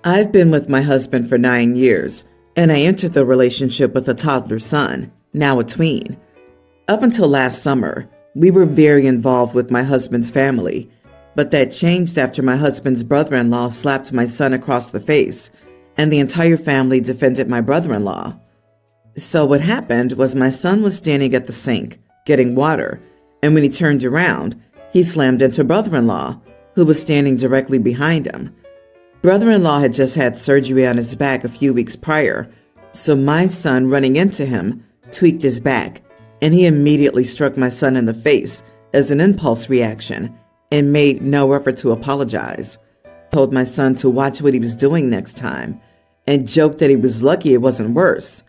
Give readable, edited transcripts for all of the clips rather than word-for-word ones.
I've been with my husband for 9 years, and I entered the relationship with a toddler son, now a tween. Up until last summer, we were very involved with my husband's family, but that changed after my husband's brother-in-law slapped my son across the face, and the entire family defended my brother-in-law. So what happened was my son was standing at the sink, getting water, and when he turned around, he slammed into brother-in-law, who was standing directly behind him. Brother-in-law had just had surgery on his back a few weeks prior, so my son running into him tweaked his back, and he immediately struck my son in the face as an impulse reaction and made no effort to apologize. Told my son to watch what he was doing next time and joked that he was lucky it wasn't worse.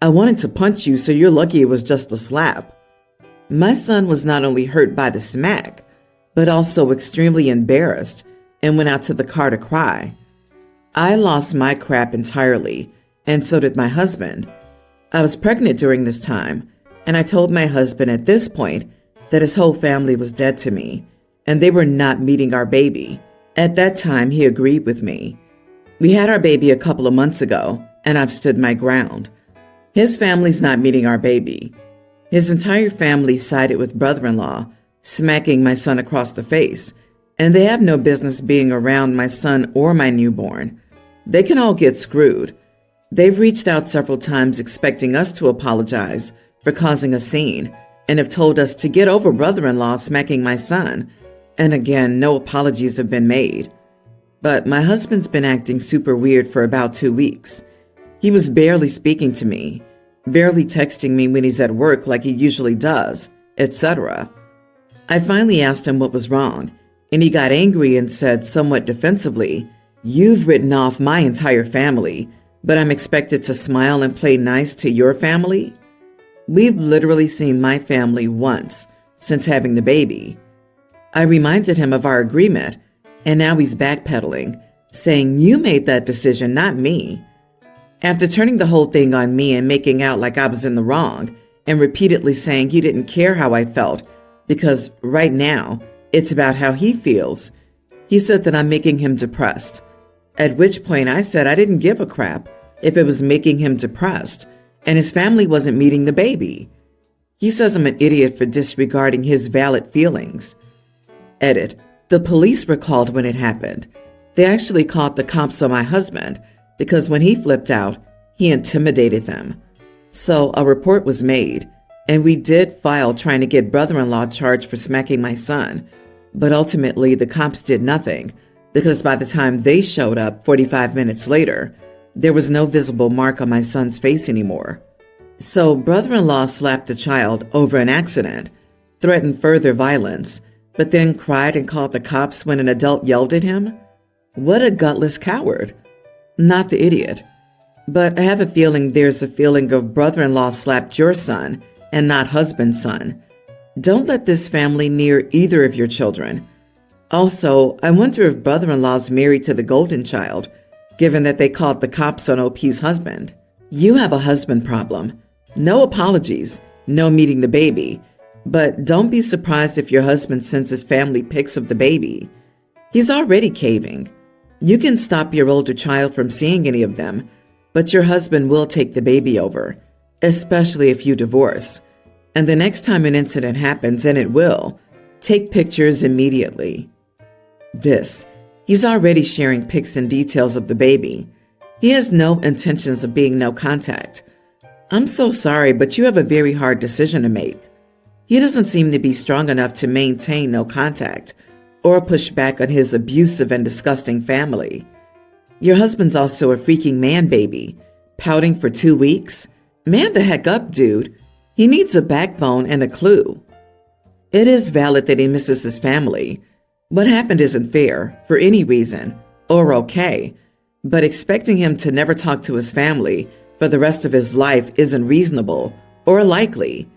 I wanted to punch you, so you're lucky it was just a slap. My son was not only hurt by the smack, but also extremely embarrassed and went out to the car to cry. I lost my crap entirely, and so did my husband. I was pregnant during this time, and I told my husband at this point that his whole family was dead to me, and they were not meeting our baby. At that time, he agreed with me. We had our baby a couple of months ago, and I've stood my ground. His family's not meeting our baby. His entire family sided with brother-in-law, smacking my son across the face, and they have no business being around my son or my newborn. They can all get screwed. They've reached out several times expecting us to apologize for causing a scene and have told us to get over brother-in-law smacking my son, and again, no apologies have been made. But my husband's been acting super weird for about 2 weeks. He was barely speaking to me, barely texting me when he's at work like he usually does, etc. I finally asked him what was wrong, and he got angry and said somewhat defensively, "You've written off my entire family, but I'm expected to smile and play nice to your family?" We've literally seen my family once since having the baby. I reminded him of our agreement, and now he's backpedaling, saying, "You made that decision, not me." After turning the whole thing on me and making out like I was in the wrong, and repeatedly saying he didn't care how I felt, because right now, it's about how he feels, he said that I'm making him depressed. At which point I said I didn't give a crap if it was making him depressed, and his family wasn't meeting the baby. He says I'm an idiot for disregarding his valid feelings. Edit. The police were called when it happened. They actually called the cops on my husband because when he flipped out, he intimidated them. So a report was made, and we did file trying to get brother-in-law charged for smacking my son, but ultimately the cops did nothing because by the time they showed up 45 minutes later, there was no visible mark on my son's face anymore. So brother-in-law slapped a child over an accident, threatened further violence, but then cried and called the cops when an adult yelled at him? What a gutless coward. Not the idiot. But I have a feeling there's a feeling of brother-in-law slapped your son and not husband's son. Don't let this family near either of your children. Also, I wonder if brother-in-law's married to the golden child, given that they called the cops on OP's husband. You have a husband problem. No apologies, no meeting the baby, but don't be surprised if your husband sends his family pics of the baby. He's already caving. You can stop your older child from seeing any of them, but your husband will take the baby over, especially if you divorce. And the next time an incident happens, and it will, take pictures immediately. He's already sharing pics and details of the baby. He has no intentions of being no contact. I'm so sorry, but you have a very hard decision to make. He doesn't seem to be strong enough to maintain no contact or push back on his abusive and disgusting family. Your husband's also a freaking man baby, pouting for 2 weeks? Man the heck up, dude. He needs a backbone and a clue. It is valid that he misses his family. What happened isn't fair, for any reason, or okay, but expecting him to never talk to his family for the rest of his life isn't reasonable or likely.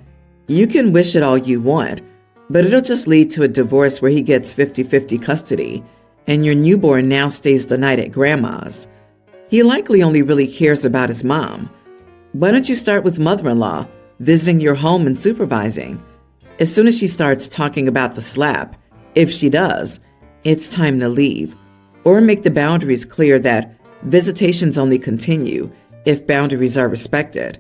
You can wish it all you want, but it'll just lead to a divorce where he gets 50-50 custody, and your newborn now stays the night at grandma's. He likely only really cares about his mom. Why don't you start with mother-in-law, visiting your home and supervising? As soon as she starts talking about the slap, if she does, it's time to leave. Or make the boundaries clear that Visitations only continue if boundaries are respected.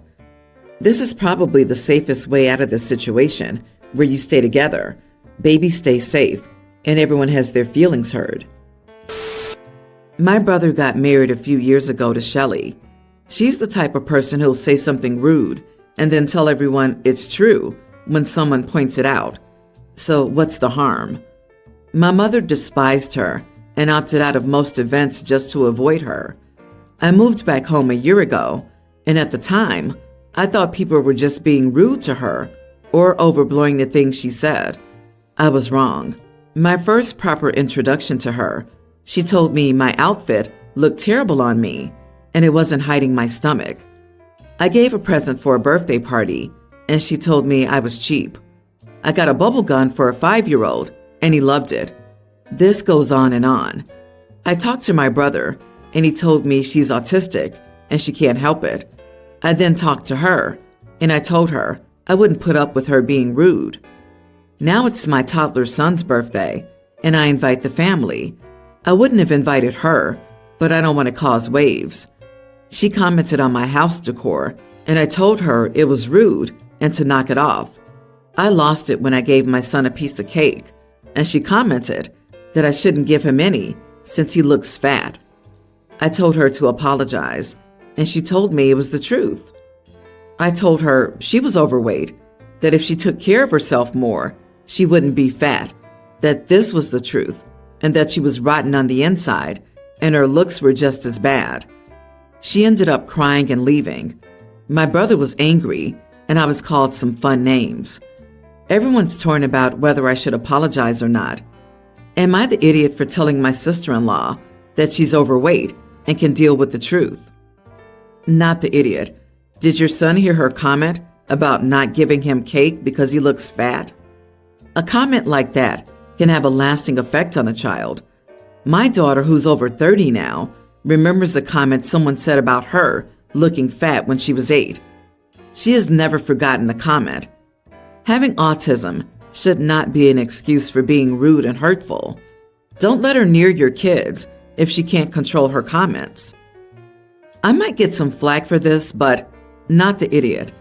This is probably the safest way out of this situation, where you stay together, babies stay safe, and everyone has their feelings heard. My brother got married a few years ago to Shelly. She's the type of person who'll say something rude and then tell everyone it's true when someone points it out. So what's the harm? My mother despised her and opted out of most events just to avoid her. I moved back home a year ago, and at the time, I thought people were just being rude to her or overblowing the things she said. I was wrong. My first proper introduction to her, she told me my outfit looked terrible on me, and it wasn't hiding my stomach. I gave a present for a birthday party, and she told me I was cheap. I got a bubble gun for a 5-year-old, and he loved it. This goes on and on. I talked to my brother, and he told me she's autistic, and she can't help it. I then talked to her, and I told her I wouldn't put up with her being rude. Now it's my toddler son's birthday, and I invite the family. I wouldn't have invited her, but I don't want to cause waves. She commented on my house decor, and I told her it was rude and to knock it off. I lost it when I gave my son a piece of cake, and she commented that I shouldn't give him any since he looks fat. I told her to apologize, and she told me it was the truth. I told her she was overweight, that if she took care of herself more, she wouldn't be fat, that this was the truth, and that she was rotten on the inside, and her looks were just as bad. She ended up crying and leaving. My brother was angry, and I was called some fun names. Everyone's torn about whether I should apologize or not. Am I the idiot for telling my sister-in-law that she's overweight and can deal with the truth? Not the idiot. Did your son hear her comment about not giving him cake because he looks fat? A comment like that can have a lasting effect on a child. My daughter, who's over 30 now, remembers a comment someone said about her looking fat when she was 8. She has never forgotten the comment. Having autism should not be an excuse for being rude and hurtful. Don't let her near your kids if she can't control her comments. I might get some flack for this, but not the idiot.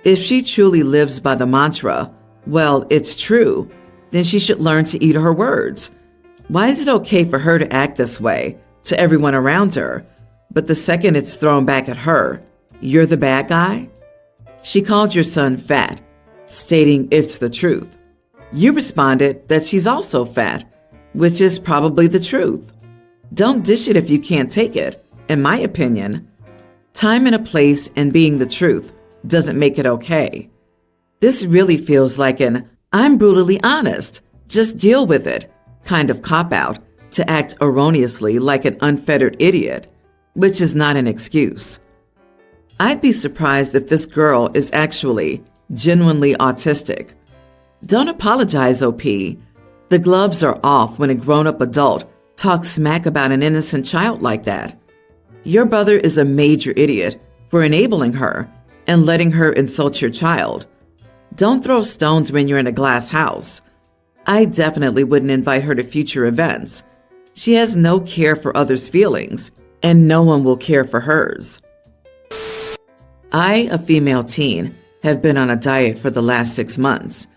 If she truly lives by the mantra, well, it's true, then she should learn to eat her words. Why is it okay for her to act this way to everyone around her, but the second it's thrown back at her, you're the bad guy? She called your son fat, stating it's the truth. You responded that she's also fat, which is probably the truth. Don't dish it if you can't take it, in my opinion. Time and a place and being the truth doesn't make it okay. This really feels like an "I'm brutally honest, just deal with it" kind of cop-out to act erroneously like an unfettered idiot, which is not an excuse. I'd be surprised if this girl is actually genuinely autistic. Don't apologize, OP. The gloves are off when a grown-up adult talks smack about an innocent child like that. Your brother is a major idiot for enabling her and letting her insult your child. Don't throw stones when you're in a glass house. I definitely wouldn't invite her to future events. She has no care for others' feelings, and no one will care for hers. I, a female teen, have been on a diet for the last 6 months.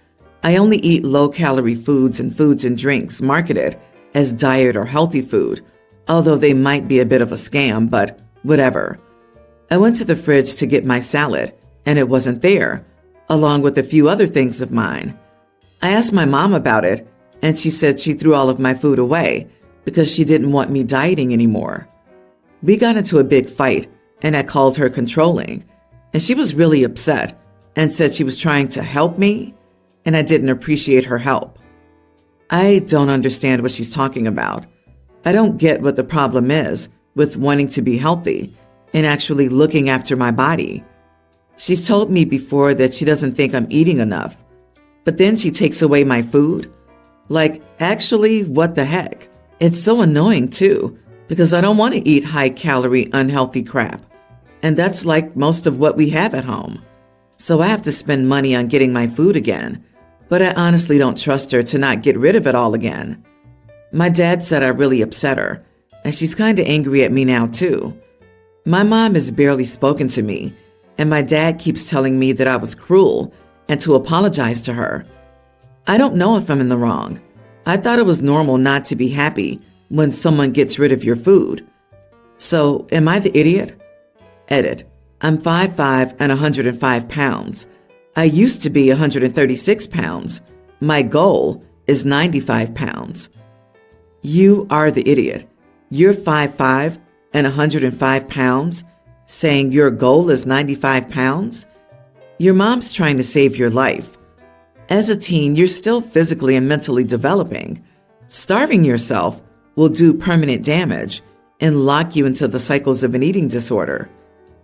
I only eat low-calorie foods and drinks marketed as diet or healthy food, although they might be a bit of a scam, but whatever. I went to the fridge to get my salad, and it wasn't there, along with a few other things of mine. I asked my mom about it, and she said she threw all of my food away because she didn't want me dieting anymore. We got into a big fight, and I called her controlling, and she was really upset and said she was trying to help me, and I didn't appreciate her help. I don't understand what she's talking about. I don't get what the problem is with wanting to be healthy and actually looking after my body. She's told me before that she doesn't think I'm eating enough, but then she takes away my food? Like, actually, what the heck? It's so annoying too, because I don't want to eat high-calorie, unhealthy crap, and that's like most of what we have at home. So I have to spend money on getting my food again, but I honestly don't trust her to not get rid of it all again. My dad said I really upset her, and she's kind of angry at me now too. My mom has barely spoken to me, and my dad keeps telling me that I was cruel and to apologize to her. I don't know if I'm in the wrong. I thought it was normal not to be happy when someone gets rid of your food. So, am I the idiot? Edit. I'm 5'5" and 105 pounds. I used to be 136 pounds. My goal is 95 pounds. You are the idiot. You're 5'5" and 105 pounds, saying your goal is 95 pounds? Your mom's trying to save your life. As a teen, you're still physically and mentally developing. Starving yourself will do permanent damage and lock you into the cycles of an eating disorder.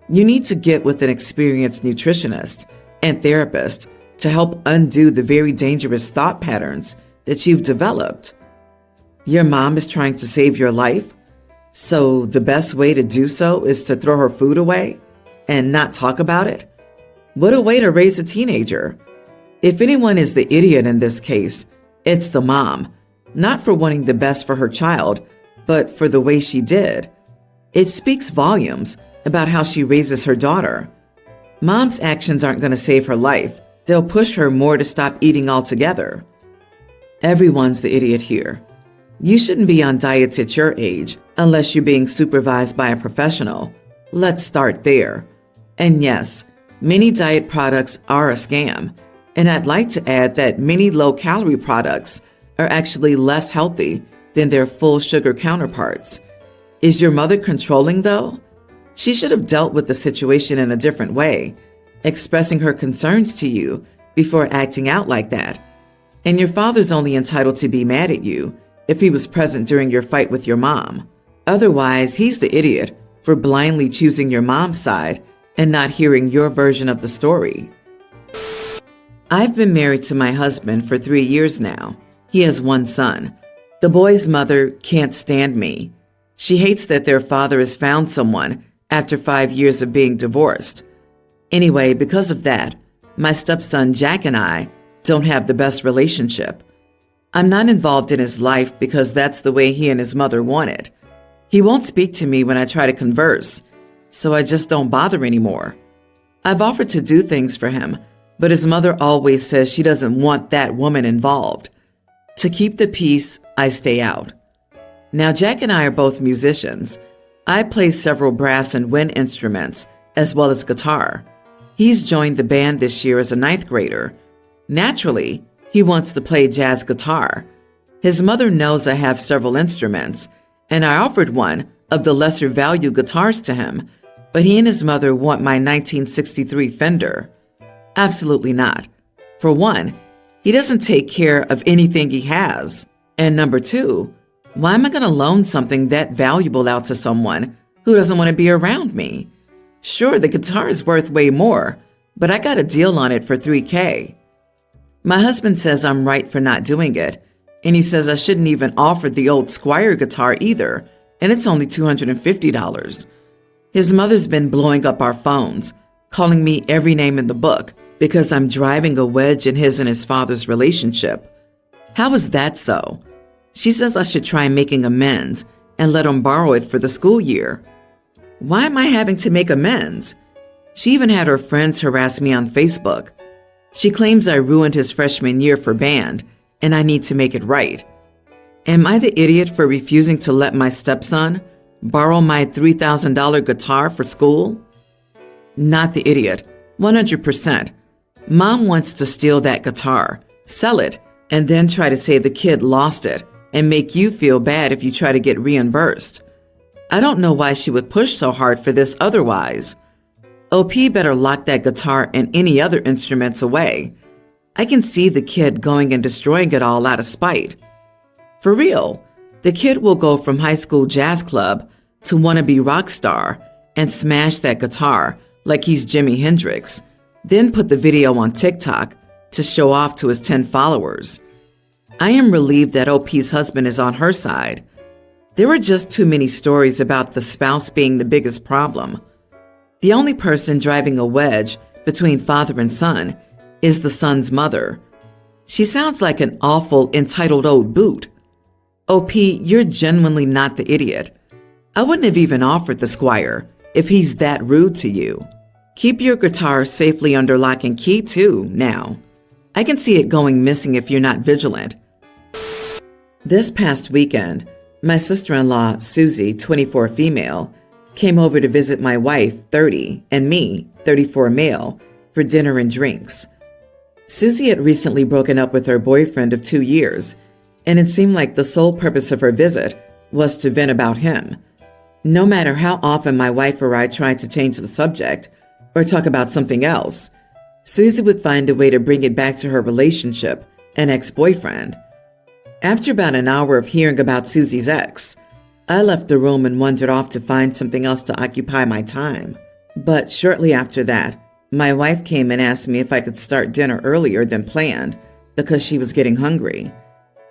You need to get with an experienced nutritionist and therapist to help undo the very dangerous thought patterns that you've developed. Your mom is trying to save your life, so the best way to do so is to throw her food away and not talk about it? What a way to raise a teenager. If anyone is the idiot in this case, it's the mom, not for wanting the best for her child, but for the way she did. It speaks volumes about how she raises her daughter. Mom's actions aren't going to save her life. They'll push her more to stop eating altogether. Everyone's the idiot here. You shouldn't be on diets at your age unless you're being supervised by a professional. Let's start there. And yes, many diet products are a scam. And I'd like to add that many low-calorie products are actually less healthy than their full sugar counterparts. Is your mother controlling, though? She should have dealt with the situation in a different way, expressing her concerns to you before acting out like that. And your father's only entitled to be mad at you if he was present during your fight with your mom. Otherwise, he's the idiot for blindly choosing your mom's side and not hearing your version of the story. I've been married to my husband for 3 years now. He has one son. The boy's mother can't stand me. She hates that their father has found someone after 5 years of being divorced. Anyway, because of that, my stepson Jack and I don't have the best relationship. I'm not involved in his life because that's the way he and his mother want it. He won't speak to me when I try to converse, so I just don't bother anymore. I've offered to do things for him, but his mother always says she doesn't want that woman involved. To keep the peace, I stay out. Now, Jack and I are both musicians. I play several brass and wind instruments, as well as guitar. He's joined the band this year as a 9th grader. Naturally, he wants to play jazz guitar. His mother knows I have several instruments, and I offered one of the lesser value guitars to him, but he and his mother want my 1963 Fender. Absolutely not. For one, he doesn't take care of anything he has. And number two, why am I going to loan something that valuable out to someone who doesn't want to be around me? Sure, the guitar is worth way more, but I got a deal on it for $3,000. My husband says I'm right for not doing it, and he says I shouldn't even offer the old Squire guitar either, and it's only $250. His mother's been blowing up our phones, calling me every name in the book because I'm driving a wedge in his and his father's relationship. How is that so? She says I should try making amends and let him borrow it for the school year. Why am I having to make amends? She even had her friends harass me on Facebook. She claims I ruined his freshman year for band, and I need to make it right. Am I the idiot for refusing to let my stepson borrow my $3,000 guitar for school? Not the idiot, 100%. Mom wants to steal that guitar, sell it, and then try to say the kid lost it and make you feel bad if you try to get reimbursed. I don't know why she would push so hard for this otherwise. OP better lock that guitar and any other instruments away. I can see the kid going and destroying it all out of spite. For real, the kid will go from high school jazz club to wannabe rock star and smash that guitar like he's Jimi Hendrix, then put the video on TikTok to show off to his 10 followers. I am relieved that OP's husband is on her side. There are just too many stories about the spouse being the biggest problem. The only person driving a wedge between father and son is the son's mother. She sounds like an awful, entitled old boot. OP, you're genuinely not the idiot. I wouldn't have even offered the squire if he's that rude to you. Keep your guitar safely under lock and key too, now. I can see it going missing if you're not vigilant. This past weekend, my sister-in-law, Susie, 24 female, came over to visit my wife, 30, and me, 34 male, for dinner and drinks. Susie had recently broken up with her boyfriend of 2 years, and it seemed like the sole purpose of her visit was to vent about him. No matter how often my wife or I tried to change the subject or talk about something else, Susie would find a way to bring it back to her relationship and ex-boyfriend. After about an hour of hearing about Susie's ex, I left the room and wandered off to find something else to occupy my time. But shortly after that, my wife came and asked me if I could start dinner earlier than planned because she was getting hungry.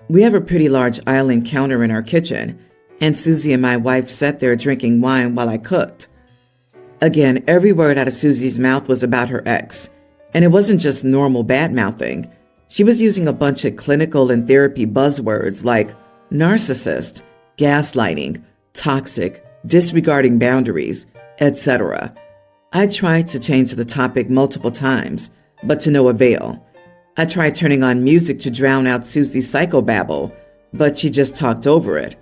We have a pretty large island counter in our kitchen, and Susie and my wife sat there drinking wine while I cooked. Again, every word out of Susie's mouth was about her ex, and it wasn't just normal bad-mouthing. She was using a bunch of clinical and therapy buzzwords like narcissist, gaslighting, toxic, disregarding boundaries, etc. I tried to change the topic multiple times, but to no avail. I tried turning on music to drown out Susie's psychobabble, but she just talked over it.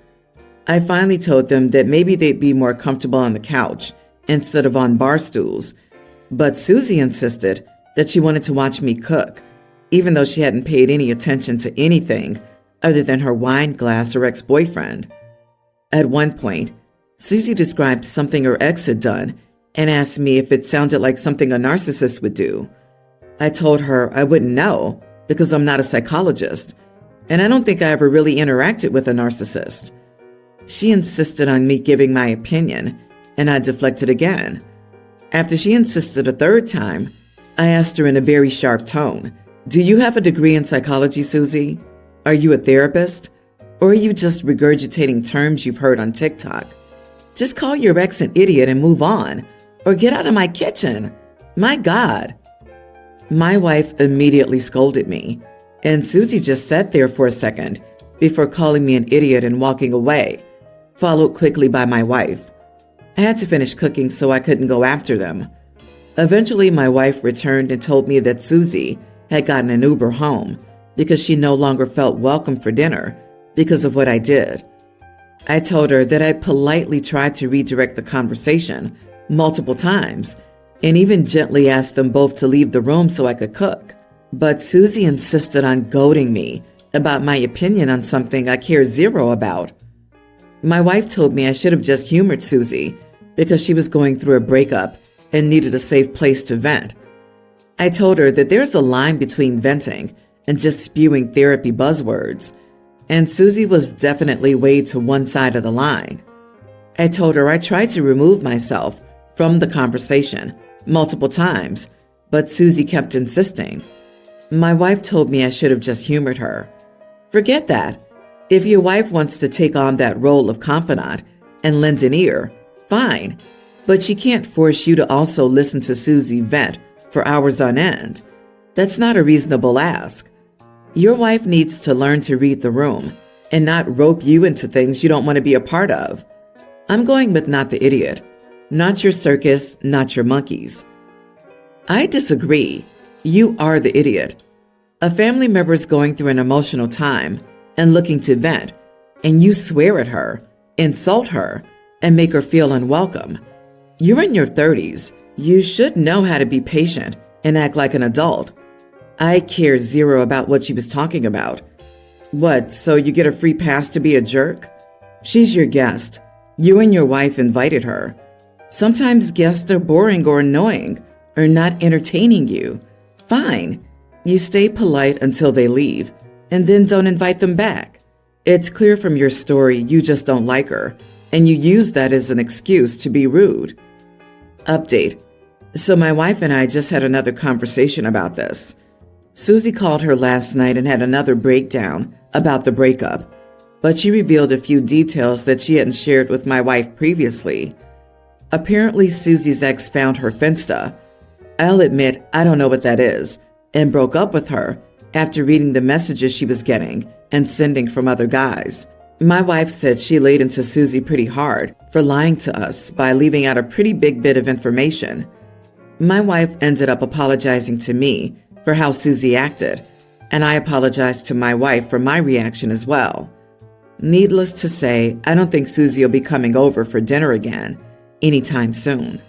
I finally told them that maybe they'd be more comfortable on the couch instead of on bar stools, but Susie insisted that she wanted to watch me cook, even though she hadn't paid any attention to anything other than her wine glass her ex-boyfriend. At one point, Susie described something her ex had done and asked me if it sounded like something a narcissist would do. I told her I wouldn't know because I'm not a psychologist, and I don't think I ever really interacted with a narcissist. She insisted on me giving my opinion, and I deflected again. After she insisted a third time, I asked her in a very sharp tone, "Do you have a degree in psychology, Susie? Are you a therapist? Or are you just regurgitating terms you've heard on TikTok? Just call your ex an idiot and move on, or get out of my kitchen. My God." My wife immediately scolded me, and Susie just sat there for a second before calling me an idiot and walking away, followed quickly by my wife. I had to finish cooking so I couldn't go after them. Eventually, my wife returned and told me that Susie had gotten an Uber home because she no longer felt welcome for dinner because of what I did. I told her that I politely tried to redirect the conversation multiple times and even gently asked them both to leave the room so I could cook. But Susie insisted on goading me about my opinion on something I care zero about. My wife told me I should have just humored Susie because she was going through a breakup and needed a safe place to vent. I told her that there's a line between venting and just spewing therapy buzzwords, and Susie was definitely way to one side of the line. I told her I tried to remove myself from the conversation multiple times, but Susie kept insisting. My wife told me I should have just humored her. Forget that. If your wife wants to take on that role of confidant and lend an ear, fine, but she can't force you to also listen to Susie vent for hours on end. That's not a reasonable ask. Your wife needs to learn to read the room and not rope you into things you don't want to be a part of. I'm going with not the idiot, not your circus, not your monkeys. I disagree. You are the idiot. A family member is going through an emotional time and looking to vent, and you swear at her, insult her, and make her feel unwelcome. You're in your 30s. You should know how to be patient and act like an adult. I care zero about what she was talking about. What, so you get a free pass to be a jerk? She's your guest. You and your wife invited her. Sometimes guests are boring or annoying or not entertaining you. Fine. You stay polite until they leave and then don't invite them back. It's clear from your story you just don't like her, and you use that as an excuse to be rude. Update. So my wife and I just had another conversation about this. Susie called her last night and had another breakdown about the breakup, but she revealed a few details that she hadn't shared with my wife previously. Apparently, Susie's ex found her Finsta. I'll admit I don't know what that is, and broke up with her after reading the messages she was getting and sending from other guys. My wife said she laid into Susie pretty hard for lying to us by leaving out a pretty big bit of information. My wife ended up apologizing to me for how Susie acted, and I apologized to my wife for my reaction as well. Needless to say, I don't think Susie will be coming over for dinner again anytime soon.